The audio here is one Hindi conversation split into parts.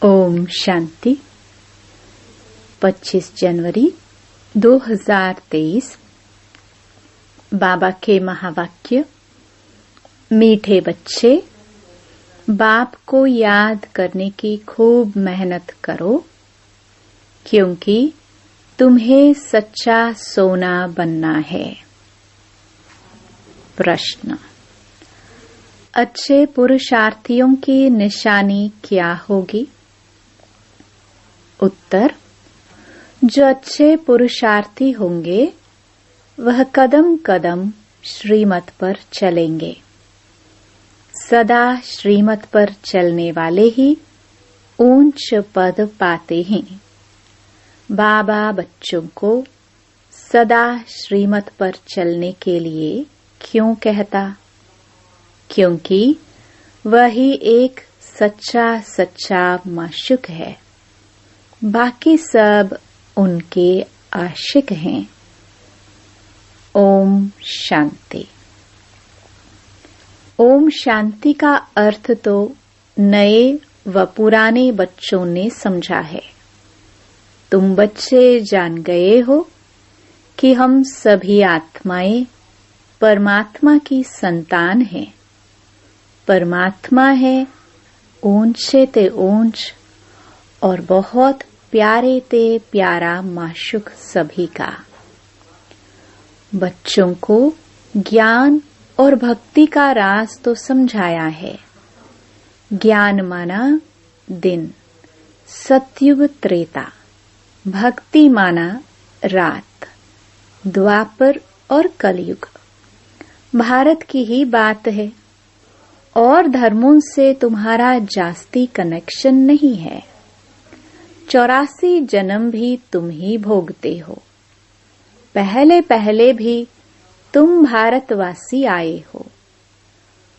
ओम शांति। 25 जनवरी 2023। बाबा के महावाक्य। मीठे बच्चे, बाप को याद करने की खूब मेहनत करो, क्योंकि तुम्हें सच्चा सोना बनना है। प्रश्न: अच्छे पुरुषार्थियों की निशानी क्या होगी? उत्तर: जो अच्छे पुरुषार्थी होंगे वह कदम कदम श्रीमत पर चलेंगे। सदा श्रीमत पर चलने वाले ही ऊंच पद पाते हैं। बाबा बच्चों को सदा श्रीमत पर चलने के लिए क्यों कहता? क्योंकि वही एक सच्चा माशूक है, बाकी सब उनके आशिक हैं। ओम शांति। ओम शांति का अर्थ तो नए व पुराने बच्चों ने समझा है। तुम बच्चे जान गए हो कि हम सभी आत्माएं परमात्मा की संतान हैं। परमात्मा है ऊंचे ते ऊंच और बहुत प्यारे ते प्यारा माशूक सभी का। बच्चों को ज्ञान और भक्ति का राज तो समझाया है। ज्ञान माना दिन, सतयुग त्रेता। भक्ति माना रात, द्वापर और कलयुग। भारत की ही बात है और धर्मों से तुम्हारा जास्ती कनेक्शन नहीं है। 84 जन्म भी तुम ही भोगते हो। पहले भी तुम भारतवासी आए हो।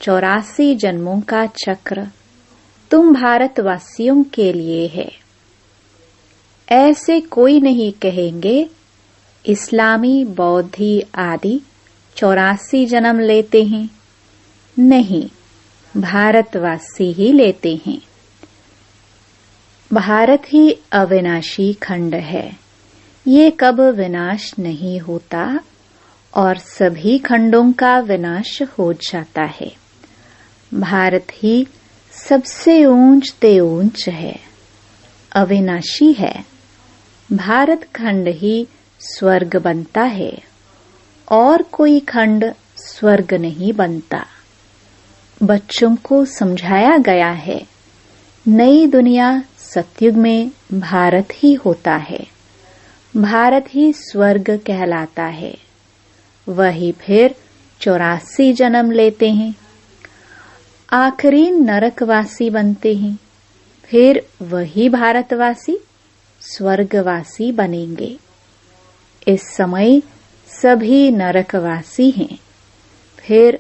84 जन्मों का चक्र तुम भारतवासियों के लिए है। ऐसे कोई नहीं कहेंगे इस्लामी, बौद्धी आदि 84 जन्म लेते हैं। नहीं, भारतवासी ही लेते हैं। भारत ही अविनाशी खंड है। ये कब विनाश नहीं होता और सभी खंडों का विनाश हो जाता है। भारत ही सबसे ऊंच ते ऊंच है, अविनाशी है। भारत खंड ही स्वर्ग बनता है और कोई खंड स्वर्ग नहीं बनता। बच्चों को समझाया गया है नई दुनिया सतयुग में भारत ही होता है। भारत ही स्वर्ग कहलाता है। वही फिर 84 जन्म लेते हैं। आखिरी नरकवासी बनते हैं। फिर वही भारतवासी स्वर्गवासी बनेंगे। इस समय सभी नरकवासी हैं। फिर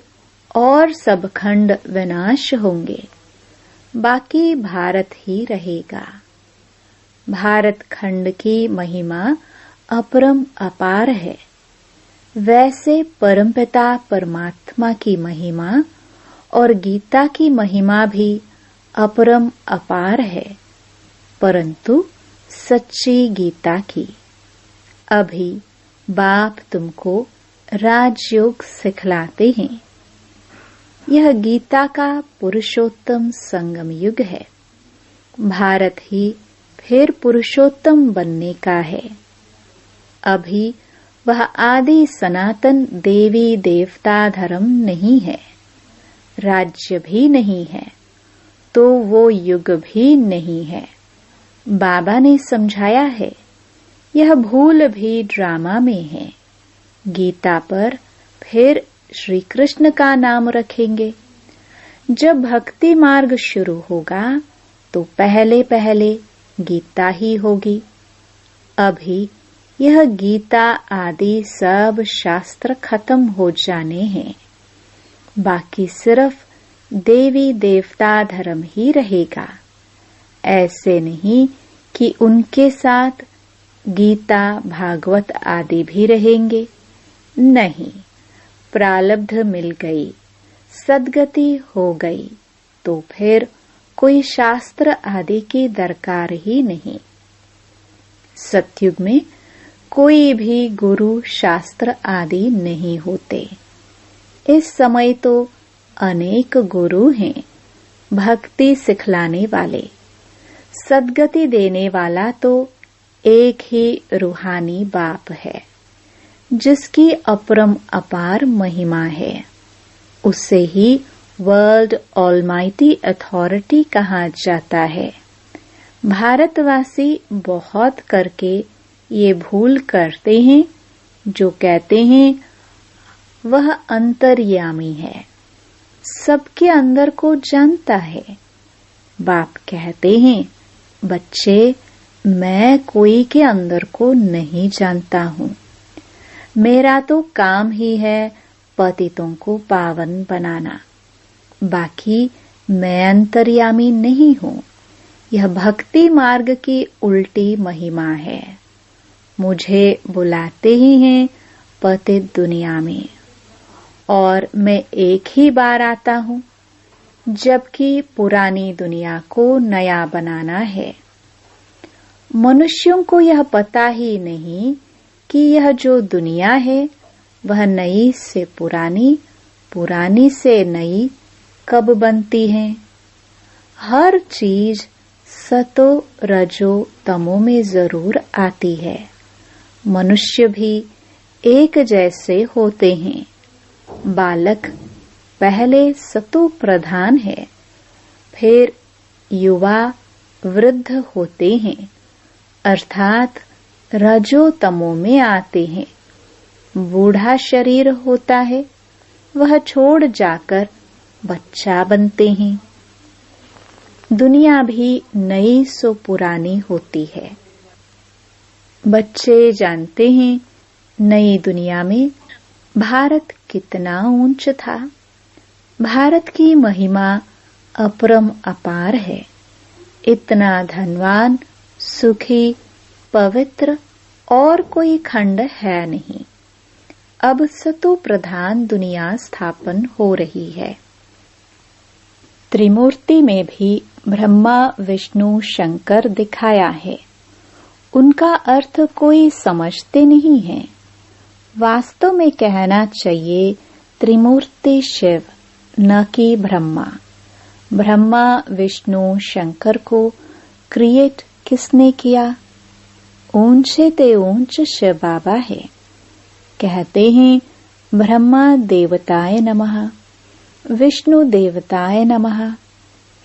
और सब खंड विनाश होंगे, बाकी भारत ही रहेगा। भारत खंड की महिमा अपरम अपार है। वैसे परमपिता परमात्मा की महिमा और गीता की महिमा भी अपरम अपार है, परंतु सच्ची गीता की। अभी बाप तुमको राजयोग सिखलाते हैं। यह गीता का पुरुषोत्तम संगम युग है। भारत ही फिर पुरुषोत्तम बनने का है। अभी वह आदि सनातन देवी देवता धर्म नहीं है, राज्य भी नहीं है, तो वो युग भी नहीं है। बाबा ने समझाया है यह भूल भी ड्रामा में है। गीता पर फिर श्री कृष्ण का नाम रखेंगे। जब भक्ति मार्ग शुरू होगा तो पहले गीता ही होगी। अभी यह गीता आदि सब शास्त्र खत्म हो जाने हैं, बाकी सिर्फ देवी देवता धर्म ही रहेगा। ऐसे नहीं कि उनके साथ गीता भागवत आदि भी रहेंगे। नहीं, प्रारब्ध मिल गई, सद्गति हो गई तो फिर कोई शास्त्र आदि की दरकार ही नहीं। सतयुग में कोई भी गुरु शास्त्र आदि नहीं होते। इस समय तो अनेक गुरु हैं, भक्ति सिखलाने वाले। सद्गति देने वाला तो एक ही रूहानी बाप है, जिसकी अपरम अपार महिमा है। उसे ही वर्ल्ड ऑलमाइटी अथॉरिटी कहा जाता है। भारतवासी बहुत करके ये भूल करते हैं, जो कहते हैं वह अंतर्यामी है, सबके अंदर को जानता है। बाप कहते हैं, बच्चे, मैं कोई के अंदर को नहीं जानता हूँ। मेरा तो काम ही है पतितों को पावन बनाना। बाकी मैं अंतर्यामी नहीं हूँ। यह भक्ति मार्ग की उल्टी महिमा है। मुझे बुलाते ही हैं पतित दुनिया में, और मैं एक ही बार आता हूँ, जबकि पुरानी दुनिया को नया बनाना है। मनुष्यों को यह पता ही नहीं कि यह जो दुनिया है वह नई से पुरानी, पुरानी से नई कब बनती है। हर चीज सतो रजो तमो में जरूर आती है। मनुष्य भी एक जैसे होते हैं। बालक पहले सतो प्रधान है, फिर युवा वृद्ध होते हैं, अर्थात रजो तमो में आते हैं। बूढ़ा शरीर होता है, वह छोड़ जाकर बच्चा बनते हैं। दुनिया भी नई सो पुरानी होती है। बच्चे जानते हैं नई दुनिया में भारत कितना ऊंच था। भारत की महिमा अपरम अपार है। इतना धनवान, सुखी, पवित्र और कोई खंड है नहीं। अब सतो प्रधान दुनिया स्थापन हो रही है। त्रिमूर्ति में भी ब्रह्मा, विष्णु, शंकर दिखाया है। उनका अर्थ कोई समझते नहीं है। वास्तव में कहना चाहिए त्रिमूर्ति शिव, न कि ब्रह्मा। ब्रह्मा, विष्णु, शंकर को क्रिएट किसने किया? ऊंचे ते ऊंच शिव बाबा है। कहते हैं ब्रह्मा देवताय नमः, विष्णु देवताय नमः,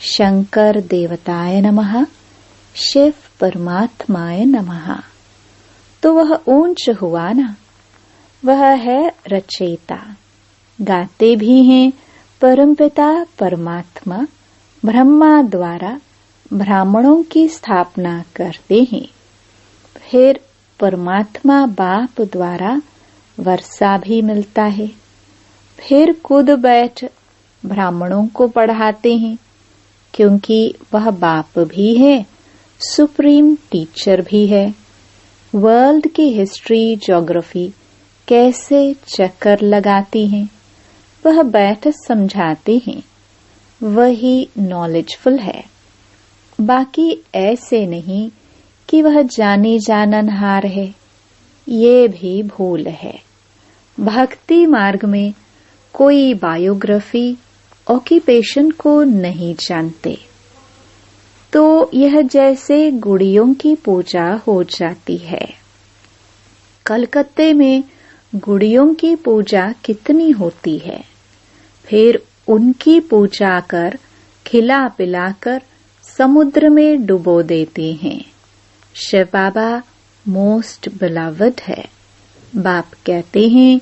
शंकर देवताय नमः, शिव परमात्माय नमः। तो वह ऊंच हुआ ना। वह है रचयिता। गाते भी हैं परमपिता परमात्मा ब्रह्मा द्वारा ब्राह्मणों की स्थापना करते हैं। फिर परमात्मा बाप द्वारा वर्षा भी मिलता है। फिर कूद बैठ ब्राह्मणों को पढ़ाते हैं, क्योंकि वह बाप भी है, सुप्रीम टीचर भी है। वर्ल्ड की हिस्ट्री, ज्योग्राफी कैसे चक्कर लगाती हैं, वह बैठ समझाते हैं। वही नॉलेजफुल है। बाकी ऐसे नहीं कि वह जाने जाननहार है। ये भी भूल है। भक्ति मार्ग में कोई बायोग्राफी, ऑक्यूपेशन को नहीं जानते, तो यह जैसे गुड़ियों की पूजा हो जाती है। कलकत्ते में गुड़ियों की पूजा कितनी होती है। फिर उनकी पूजा कर खिला पिलाकर समुद्र में डुबो देते हैं। शिव बाबा मोस्ट बिलवड है। बाप कहते हैं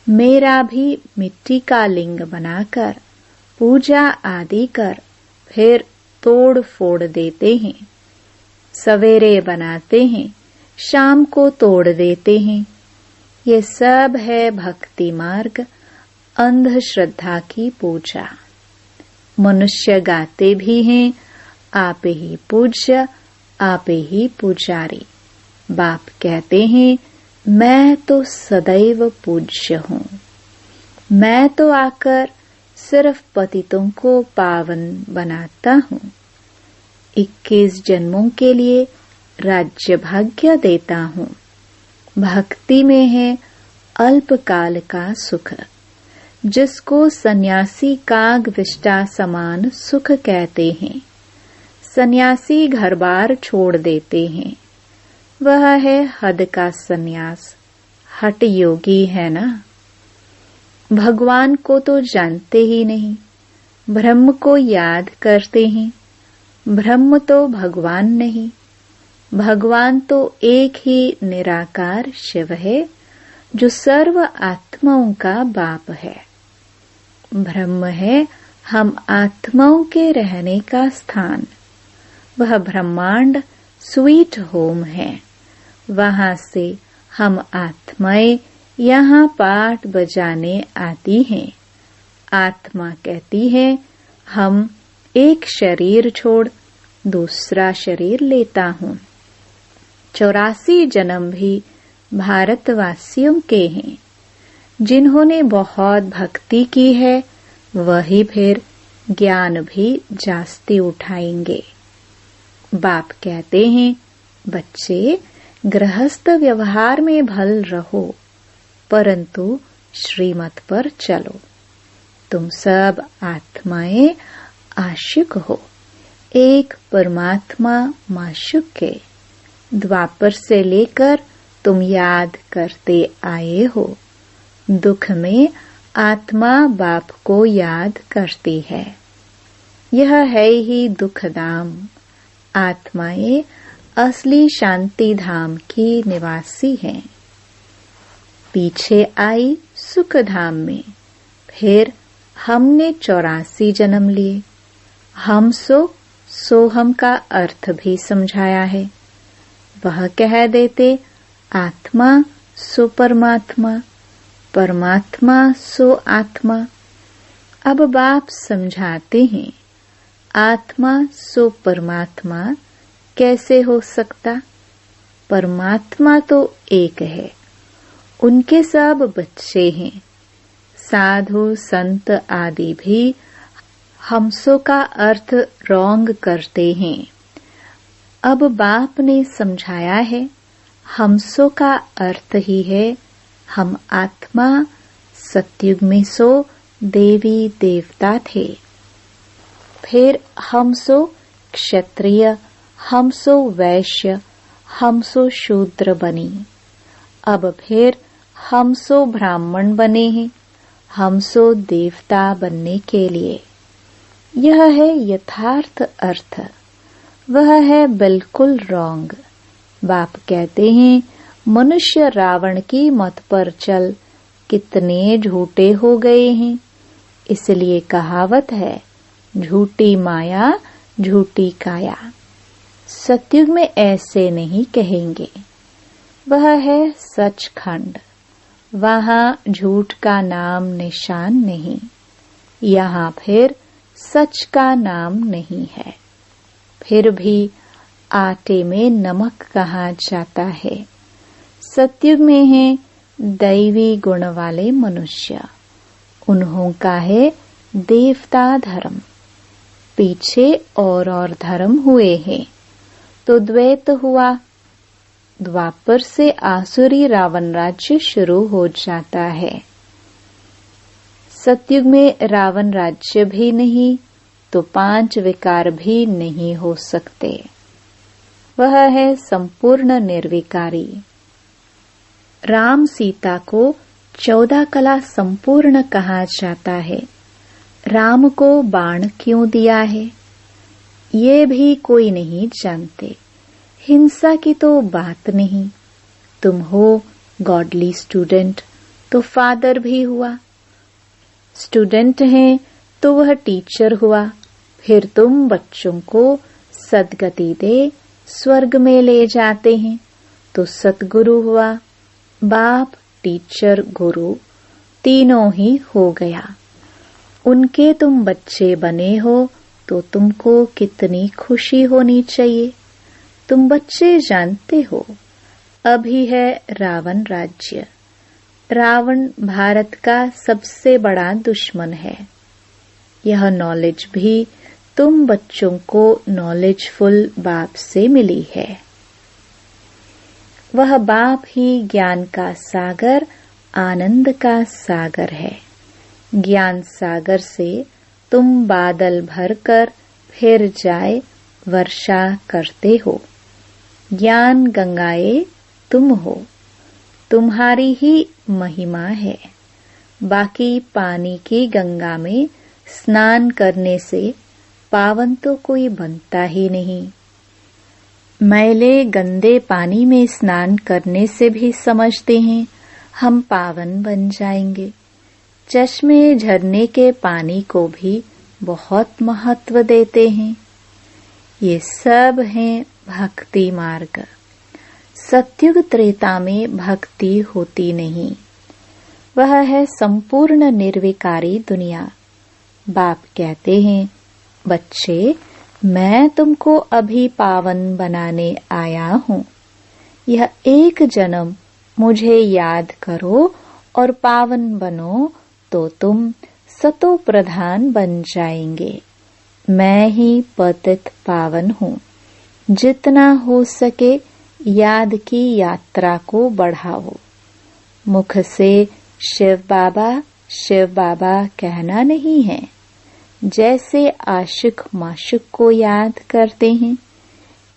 मेरा भी मिट्टी का लिंग बनाकर पूजा आदि कर फिर तोड़ फोड़ देते हैं। सवेरे बनाते हैं, शाम को तोड़ देते हैं। ये सब है भक्ति मार्ग, अंधश्रद्धा की पूजा। मनुष्य गाते भी हैं आप ही पूज्य, आप ही पुजारी। बाप कहते हैं मैं तो सदैव पूज्य हूँ। मैं तो आकर सिर्फ पतितों को पावन बनाता हूँ। 21 जन्मों के लिए राज्य भाग्य देता हूँ। भक्ति में है अल्पकाल का सुख, जिसको सन्यासी काग विष्टा समान सुख कहते हैं। सन्यासी घर बार छोड़ देते हैं, वह है हद का सन्यास, हठ योगी है ना। भगवान को तो जानते ही नहीं, ब्रह्म को याद करते हैं। ब्रह्म तो भगवान नहीं, भगवान तो एक ही निराकार शिव है, जो सर्व आत्माओं का बाप है। ब्रह्म है हम आत्माओं के रहने का स्थान। वह ब्रह्मांड स्वीट होम है। वहां से हम आत्माएं यहाँ पाठ बजाने आती हैं। आत्मा कहती है हम एक शरीर छोड़ दूसरा शरीर लेता हूँ। 84 जन्म भी भारतवासियों के हैं। जिन्होंने बहुत भक्ति की है, वही फिर ज्ञान भी जास्ती उठाएंगे। बाप कहते हैं, बच्चे गृहस्थ व्यवहार में भल रहो, परंतु श्रीमत पर चलो। तुम सब आत्माएं आशिक हो, एक परमात्मा माशुक के। द्वापर से लेकर तुम याद करते आए हो। दुख में आत्मा बाप को याद करती है। यह है ही दुख धाम। आत्माएं असली शांति धाम की निवासी हैं। पीछे आई सुख धाम में, फिर हमने 84 जन्म लिए। हम सोहम का अर्थ भी समझाया है। वह कह देते आत्मा सो परमात्मा, परमात्मा सो आत्मा। अब बाप समझाते हैं, आत्मा सो परमात्मा कैसे हो सकता? परमात्मा तो एक है, उनके सब बच्चे हैं। साधु संत आदि भी हमसो का अर्थ रॉन्ग करते हैं। अब बाप ने समझाया है, हमसो का अर्थ ही है हम आत्मा। सतयुग में सो देवी देवता थे, फिर हमसो क्षत्रिय, हमसो वैश्य, हमसो शूद्र बनी। अब फिर हमसो ब्राह्मण बने हैं, हमसो देवता बनने के लिए। यह है यथार्थ अर्थ, वह है बिल्कुल रॉन्ग। बाप कहते हैं, मनुष्य रावण की मत पर चल, कितने झूठे हो गए हैं। इसलिए कहावत है, झूठी माया झूठी काया। सतयुग में ऐसे नहीं कहेंगे। वह है सचखंड, वहां झूठ का नाम निशान नहीं। यहाँ फिर सच का नाम नहीं है। फिर भी आटे में नमक कहा जाता है। सतयुग में है दैवी गुण वाले मनुष्य, उन्हों का है देवता धर्म। पीछे और धर्म हुए हैं, तो द्वैत हुआ। द्वापर से आसुरी रावण राज्य शुरू हो जाता है। सतयुग में रावण राज्य भी नहीं, तो 5 विकार भी नहीं हो सकते। वह है संपूर्ण निर्विकारी। राम सीता को 14 कला संपूर्ण कहा जाता है। राम को बाण क्यों दिया है, ये भी कोई नहीं जानते। हिंसा की तो बात नहीं। तुम हो गॉडली स्टूडेंट, तो फादर भी हुआ। स्टूडेंट हैं तो वह टीचर हुआ। फिर तुम बच्चों को सद्गति दे स्वर्ग में ले जाते हैं, तो सतगुरु हुआ। बाप, टीचर, गुरु तीनों ही हो गया। उनके तुम बच्चे बने हो, तो तुमको कितनी खुशी होनी चाहिए। तुम बच्चे जानते हो, अभी है रावण राज्य। रावण भारत का सबसे बड़ा दुश्मन है। यह नॉलेज भी तुम बच्चों को नॉलेजफुल बाप से मिली है। वह बाप ही ज्ञान का सागर, आनंद का सागर है। ज्ञान सागर से तुम बादल भरकर फिर जाए वर्षा करते हो। ज्ञान गंगाए तुम हो, तुम्हारी ही महिमा है। बाकी पानी की गंगा में स्नान करने से पावन तो कोई बनता ही नहीं। मैले गंदे पानी में स्नान करने से भी समझते हैं हम पावन बन जाएंगे। चश्मे झरने के पानी को भी बहुत महत्व देते हैं। ये सब हैं भक्ति मार्ग। सत्युग त्रेता में भक्ति होती नहीं, वह है संपूर्ण निर्विकारी दुनिया। बाप कहते हैं, बच्चे मैं तुमको अभी पावन बनाने आया हूँ। यह एक जन्म मुझे याद करो और पावन बनो तो तुम सतो प्रधान बन जाएंगे। मैं ही पतित पावन हूँ। जितना हो सके याद की यात्रा को बढ़ाओ। मुख से शिव बाबा कहना नहीं है। जैसे आशिक माशिक को याद करते हैं,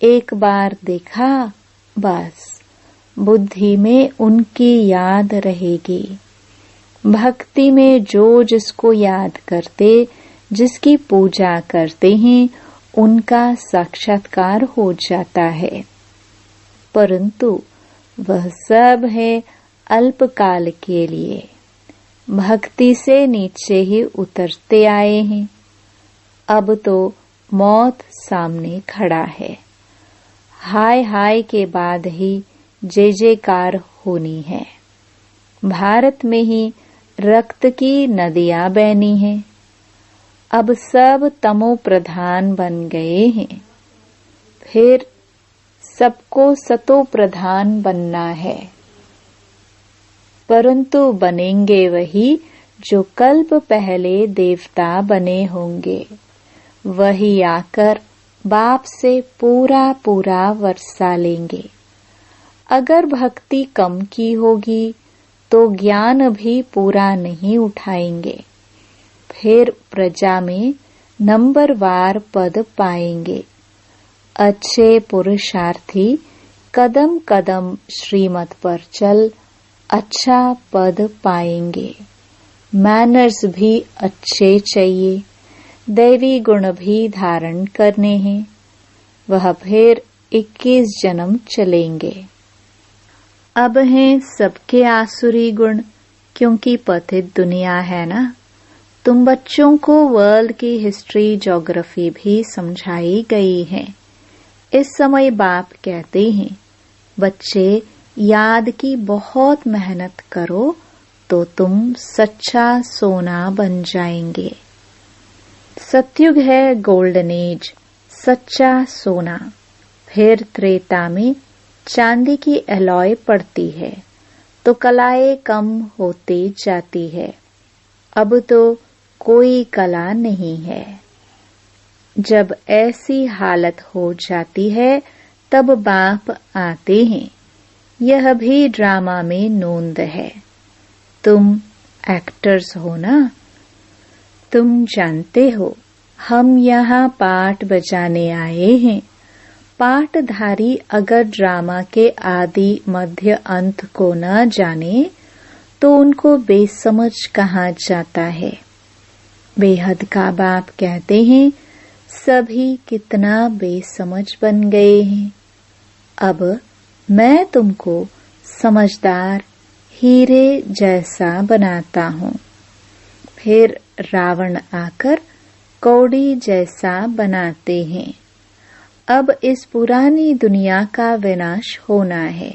एक बार देखा बस बुद्धि में उनकी याद रहेगी। भक्ति में जो जिसको याद करते, जिसकी पूजा करते हैं, उनका साक्षात्कार हो जाता है। परंतु वह सब है अल्पकाल के लिए। भक्ति से नीचे ही उतरते आए हैं। अब तो मौत सामने खड़ा है। हाय हाय के बाद ही जय जयकार होनी है। भारत में ही रक्त की नदियां बहनी हैं। अब सब तमो प्रधान बन गए हैं। फिर सबको सतो प्रधान बनना है। परंतु बनेंगे वही जो कल्प पहले देवता बने होंगे। वही आकर बाप से पूरा पूरा वर्षा लेंगे। अगर भक्ति कम की होगी तो ज्ञान भी पूरा नहीं उठाएंगे। फिर प्रजा में नंबरवार पद पाएंगे। अच्छे पुरुषार्थी कदम कदम श्रीमत पर चल अच्छा पद पाएंगे। मैनर्स भी अच्छे चाहिए। दैवी गुण भी धारण करने हैं। वह फिर 21 जन्म चलेंगे। अब हैं सबके आसुरी गुण, क्योंकि पतित दुनिया है ना। तुम बच्चों को वर्ल्ड की हिस्ट्री ज्योग्राफी भी समझाई गई है। इस समय बाप कहते हैं, बच्चे याद की बहुत मेहनत करो तो तुम सच्चा सोना बन जाएंगे। सतयुग है गोल्डन एज, सच्चा सोना। फिर त्रेता में चांदी की एलॉय पड़ती है तो कलाएं कम होती जाती है। अब तो कोई कला नहीं है। जब ऐसी हालत हो जाती है तब बाप आते हैं। यह भी ड्रामा में नोंद है। तुम एक्टर्स हो ना। तुम जानते हो हम यहाँ पाठ बजाने आए हैं। पाठधारी अगर ड्रामा के आदि मध्य अंत को न जाने तो उनको बेसमझ कहा जाता है। बेहद का बाप कहते हैं, सभी कितना बेसमझ बन गए हैं। अब मैं तुमको समझदार हीरे जैसा बनाता हूँ। फिर रावण आकर कौड़ी जैसा बनाते हैं। अब इस पुरानी दुनिया का विनाश होना है।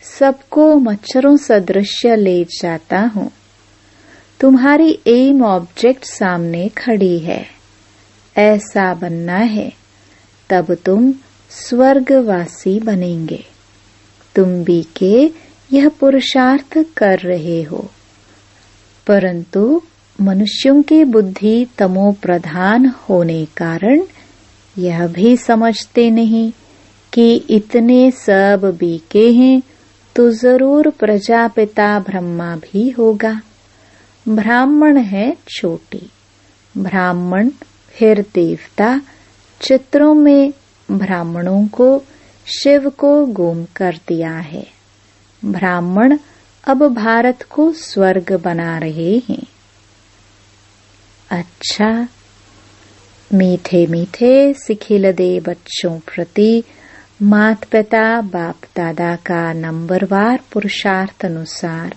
सबको मच्छरों सदृश ले जाता हूँ। तुम्हारी एम ऑब्जेक्ट सामने खड़ी है। ऐसा बनना है, तब तुम स्वर्गवासी बनेंगे। तुम भी के यह पुरुषार्थ कर रहे हो, परंतु मनुष्यों की बुद्धि तमो प्रधान होने कारण यह भी समझते नहीं कि इतने सब बीके हैं तो जरूर प्रजापिता ब्रह्मा भी होगा। ब्राह्मण है छोटी, ब्राह्मण फिर देवता। चित्रों में ब्राह्मणों को शिव को गुम कर दिया है। ब्राह्मण अब भारत को स्वर्ग बना रहे हैं। अच्छा, मीठे मीठे सिखिलदे बच्चों प्रति माता पिता बाप दादा का नंबरवार पुरुषार्थ अनुसार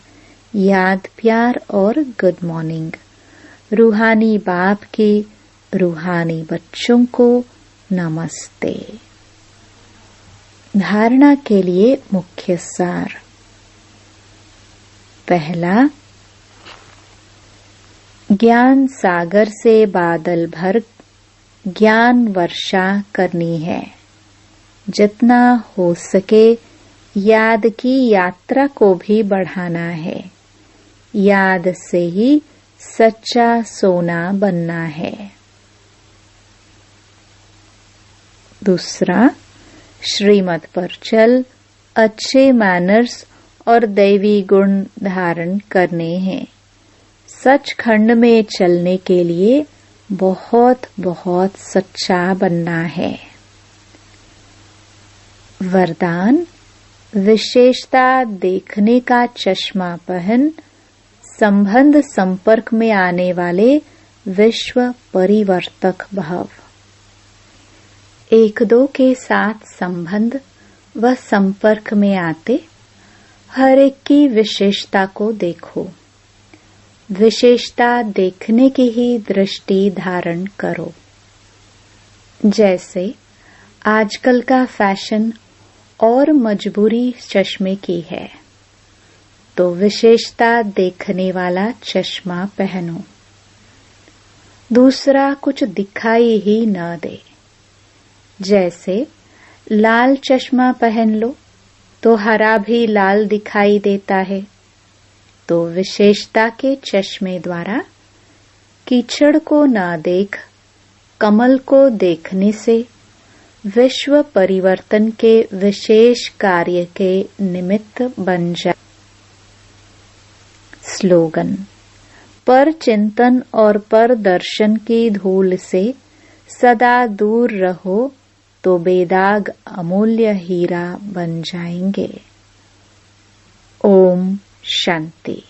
याद, प्यार और गुड मॉर्निंग। रूहानी बाप के रूहानी बच्चों को नमस्ते। धारणा के लिए मुख्य सार। पहला, ज्ञान सागर से बादल भर ज्ञान वर्षा करनी है। जितना हो सके याद की यात्रा को भी बढ़ाना है। याद से ही सच्चा सोना बनना है। दूसरा, श्रीमत पर चल अच्छे मैनर्स और दैवी गुण धारण करने हैं। सचखंड में चलने के लिए बहुत बहुत सच्चा बनना है। वरदान, विशेषता देखने का चश्मा पहन संबंध संपर्क में आने वाले विश्व परिवर्तक भव। एक दो के साथ संबंध व संपर्क में आते हर एक की विशेषता को देखो। विशेषता देखने की ही दृष्टि धारण करो। जैसे आजकल का फैशन और मजबूरी चश्मे की है, तो विशेषता देखने वाला चश्मा पहनो। दूसरा कुछ दिखाई ही न दे। जैसे लाल चश्मा पहन लो तो हरा भी लाल दिखाई देता है, तो विशेषता के चश्मे द्वारा कीचड़ को न देख कमल को देखने से विश्व परिवर्तन के विशेष कार्य के निमित्त बन जाए। स्लोगन, पर चिंतन और पर दर्शन की धूल से सदा दूर रहो तो बेदाग अमूल्य हीरा बन जाएंगे। ओम शांति।